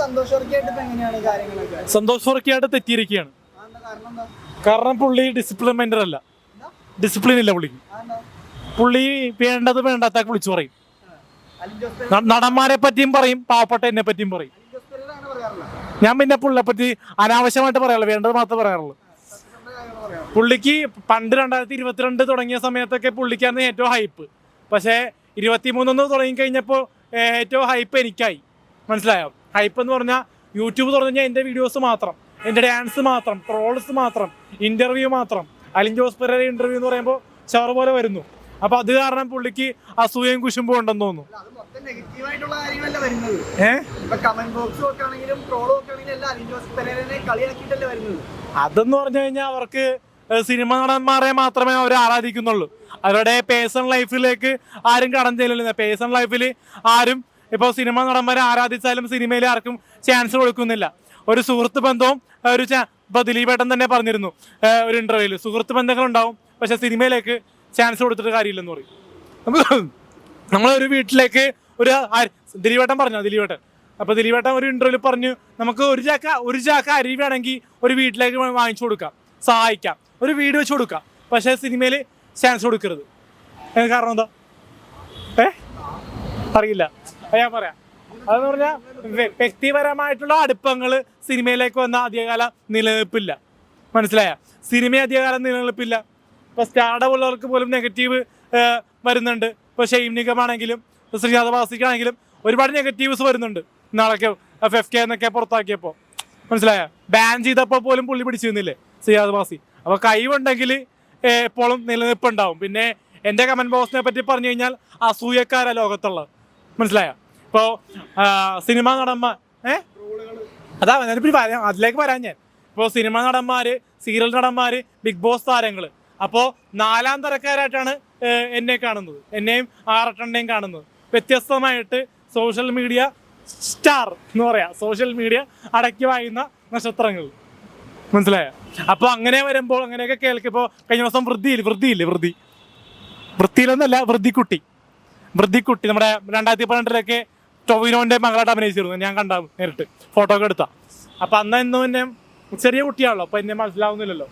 സന്തോഷ് വർക്കിയായിട്ട് തെറ്റിയിരിക്കുകയാണ്. കാരണം പുള്ളി discipline mentor അല്ല, ഡിസിപ്ലിൻ ഇല്ല പുള്ളിക്ക്. പുള്ളി വേണ്ടത് വേണ്ടാത്ത വിളിച്ചു പറയും. നടന്മാരെ പറ്റിയും പറയും, പാവപ്പെട്ട എന്നെ പറ്റിയും പറയും. ഞാൻ പിന്നെ പുള്ളിയെ പറ്റി അനാവശ്യമായിട്ട് പറയാറുള്ളൂ, വേണ്ടത് മാത്രമേ പറയാറുള്ളൂ. പുള്ളിക്ക് പണ്ട് 2022 തുടങ്ങിയ സമയത്തൊക്കെ പുള്ളിക്കായിരുന്നു ഏറ്റവും ഹൈപ്പ്. പക്ഷേ 23 തുടങ്ങി കഴിഞ്ഞപ്പോൾ ഏറ്റവും ഹൈപ്പ് എനിക്കായി. മനസ്സിലായോ? ഹൈപ്പ് എന്ന് പറഞ്ഞാൽ യൂട്യൂബ് തുറന്നു കഴിഞ്ഞാൽ എൻ്റെ വീഡിയോസ് മാത്രം, എൻ്റെ ഡാൻസ് മാത്രം, ട്രോൾസ് മാത്രം, ഇന്റർവ്യൂ മാത്രം. അലിൻ ജോസ് പെരേര ഇന്റർവ്യൂ എന്ന് പറയുമ്പോൾ ഷവർ പോലെ വരുന്നു. അപ്പൊ അത് കാരണം പുള്ളിക്ക് അസൂയയും കുശുമ്പും ഉണ്ടെന്ന് തോന്നുന്നു. അതെന്ന് പറഞ്ഞു കഴിഞ്ഞാൽ അവർക്ക് സിനിമ നടന്മാരെ മാത്രമേ അവർ ആരാധിക്കുന്നുള്ളൂ. അവരുടെ പേഴ്സണൽ ലൈഫിലേക്ക് ആരും കടന്നു ചെല്ലുന്നില്ല. പേഴ്സണൽ ലൈഫിൽ ആരും ഇപ്പോൾ സിനിമ നടന്മാരെ ആരാധിച്ചാലും സിനിമയിൽ ആർക്കും ചാൻസ് കൊടുക്കുന്നില്ല. ഒരു സുഹൃത്ത് ബന്ധവും ഇപ്പൊ ദിലീപേട്ടൻ തന്നെ പറഞ്ഞിരുന്നു ഒരു ഇന്റർവ്യൂല്, സുഹൃത്ത് ബന്ധങ്ങൾ ഉണ്ടാവും പക്ഷെ സിനിമയിലേക്ക് ചാൻസ് കൊടുത്തിട്ട് കാര്യമില്ലെന്ന് പറയും. നമ്മളൊരു വീട്ടിലേക്ക് ദിലീപേട്ടൻ പറഞ്ഞു, ദിലീപേട്ടൻ ഒരു ഇന്റർവ്യൂല് പറഞ്ഞു, നമുക്ക് ഒരു ചാക്ക അരി വേണമെങ്കിൽ ഒരു വീട്ടിലേക്ക് വാങ്ങിച്ചു കൊടുക്കാം, സഹായിക്കാം, ഒരു വീട് വെച്ച് കൊടുക്കാം, പക്ഷെ സിനിമയിൽ ചാൻസ് കൊടുക്കരുത്. കാരണം എന്താ അറിയില്ല, ഞാൻ പറയാം. അതെന്ന് പറഞ്ഞാൽ വ്യക്തിപരമായിട്ടുള്ള അടുപ്പങ്ങൾ സിനിമയിലേക്ക് വന്ന അധികകാലം നിലനിൽപ്പില്ല. മനസ്സിലായ? സിനിമ അധികകാലം നിലനിൽപ്പില്ല. ഇപ്പൊ സ്റ്റാർഡം ഉള്ളവർക്ക് പോലും നെഗറ്റീവ് വരുന്നുണ്ട്. ഇപ്പൊ ഷെയ്ം നിഗമാണെങ്കിലും ശ്രീനാഥ് വാസിക്കാണെങ്കിലും ഒരുപാട് നെഗറ്റീവ്സ് വരുന്നുണ്ട്. നാളൊക്കെ FFK എന്നൊക്കെ പുറത്താക്കിയപ്പോൾ മനസ്സിലായ? ബാൻ ചെയ്തപ്പോൾ പോലും പുള്ളി പിടിച്ചിരുന്നില്ലേ ശ്രീനാഥ് വാസി? അപ്പൊ കഴിവുണ്ടെങ്കിൽ എപ്പോഴും നിലനിൽപ്പുണ്ടാവും. പിന്നെ എൻ്റെ കമന്റ് ബോക്സിനെ പറ്റി പറഞ്ഞു കഴിഞ്ഞാൽ അസൂയക്കാരാ ലോകത്തുള്ളത്. മനസ്സിലായ? ഇപ്പോൾ സിനിമാ നടന്മാർ അതാ അതിലേക്ക് വരാൻ ഞാൻ. ഇപ്പോൾ സിനിമാ നടന്മാര്, സീരിയൽ നടന്മാര്, ബിഗ് ബോസ് താരങ്ങള്, അപ്പോൾ 4ാം തരക്കാരായിട്ടാണ് എന്നെ കാണുന്നത്, എന്നെയും ആറട്ടെണ്ണയും കാണുന്നത്. വ്യത്യസ്തമായിട്ട് സോഷ്യൽ മീഡിയ സ്റ്റാർ എന്ന് പറയാം, സോഷ്യൽ മീഡിയ അടക്കി വായുന്ന നക്ഷത്രങ്ങൾ. മനസ്സിലായ? അപ്പോൾ അങ്ങനെ വരുമ്പോൾ അങ്ങനെയൊക്കെ കേൾക്കുമ്പോൾ കഴിഞ്ഞ ദിവസം വൃത്തിയിലൊന്നല്ല വൃദ്ധിക്കുട്ടി നമ്മുടെ 2012 ടൊവിനോന്റെ മകളായിട്ട് അഭിനയിച്ചിരുന്നു. ഞാൻ കണ്ട നേരിട്ട് ഫോട്ടോ ഒക്കെ എടുത്ത. അപ്പൊ അന്ന് എന്നും എന്നെ ചെറിയ കുട്ടിയാണല്ലോ, അപ്പൊ എന്നെ മനസ്സിലാവുന്നില്ലല്ലോ.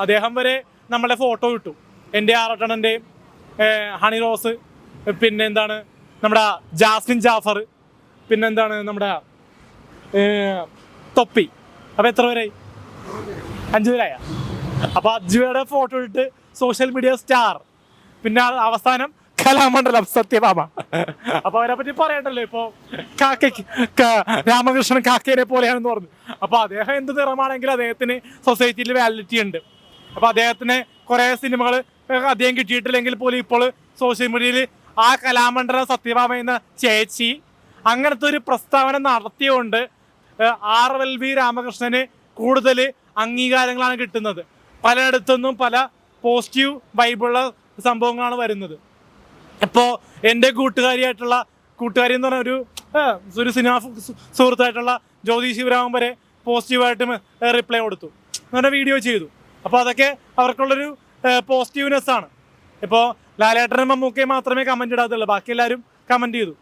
അദ്ദേഹം വരെ നമ്മളെ ഫോട്ടോ ഇട്ടു, എൻ്റെ ആറട്ടണൻ്റെയും ഹണി റോസ്, പിന്നെ എന്താണ് നമ്മുടെ ജാസ്മിൻ ജാഫർ, പിന്നെന്താണ് നമ്മുടെ തൊപ്പി. അപ്പൊ എത്ര പേരായി? 5 പേരായ. അപ്പൊ 5 പേരുടെ ഫോട്ടോ ഇട്ട് സോഷ്യൽ മീഡിയ സ്റ്റാർ. പിന്നെ അവസാനം കലാമണ്ഡലം സത്യഭാമ. അപ്പൊ അവരെ പറ്റി പറയണ്ടല്ലോ. ഇപ്പൊ രാമകൃഷ്ണൻ കാക്കേനെ പോലെയാണെന്ന് പറഞ്ഞു. അപ്പൊ അദ്ദേഹം എന്ത് നിറമാണെങ്കിലും അദ്ദേഹത്തിന് സൊസൈറ്റിയിൽ വാലിഡിറ്റി ഉണ്ട്. അപ്പൊ അദ്ദേഹത്തിന് കുറെ സിനിമകൾ അദ്ദേഹം കിട്ടിയിട്ടില്ലെങ്കിൽ പോലും ഇപ്പോൾ സോഷ്യൽ മീഡിയയിൽ ആ കലാമണ്ഡലം സത്യഭാമ എന്ന ചേച്ചി അങ്ങനത്തെ ഒരു പ്രസ്താവന നടത്തിയുകൊണ്ട് RLV രാമകൃഷ്ണന് കൂടുതൽ അംഗീകാരങ്ങളാണ് കിട്ടുന്നത്. പലയിടത്തുനിന്നും പല പോസിറ്റീവ് വൈബുള്ള സംഭവങ്ങളാണ് വരുന്നത്. ഇപ്പോൾ എൻ്റെ കൂട്ടുകാരി എന്ന് പറഞ്ഞ ഒരു സിനിമ സുഹൃത്തായിട്ടുള്ള ജ്യോതി ശിവരാമൻ വരെ പോസിറ്റീവായിട്ട് റിപ്ലൈ കൊടുത്തു, അങ്ങനെ വീഡിയോ ചെയ്തു. അപ്പോൾ അതൊക്കെ അവർക്കുള്ളൊരു പോസിറ്റീവ്നെസ് ആണ്. ഇപ്പോൾ ലാലേട്ടനും മമ്മൂക്കയും മാത്രമേ കമൻറ്റ് ഇടാത്തുള്ളൂ, ബാക്കി എല്ലാവരും കമൻറ്റ് ചെയ്തു.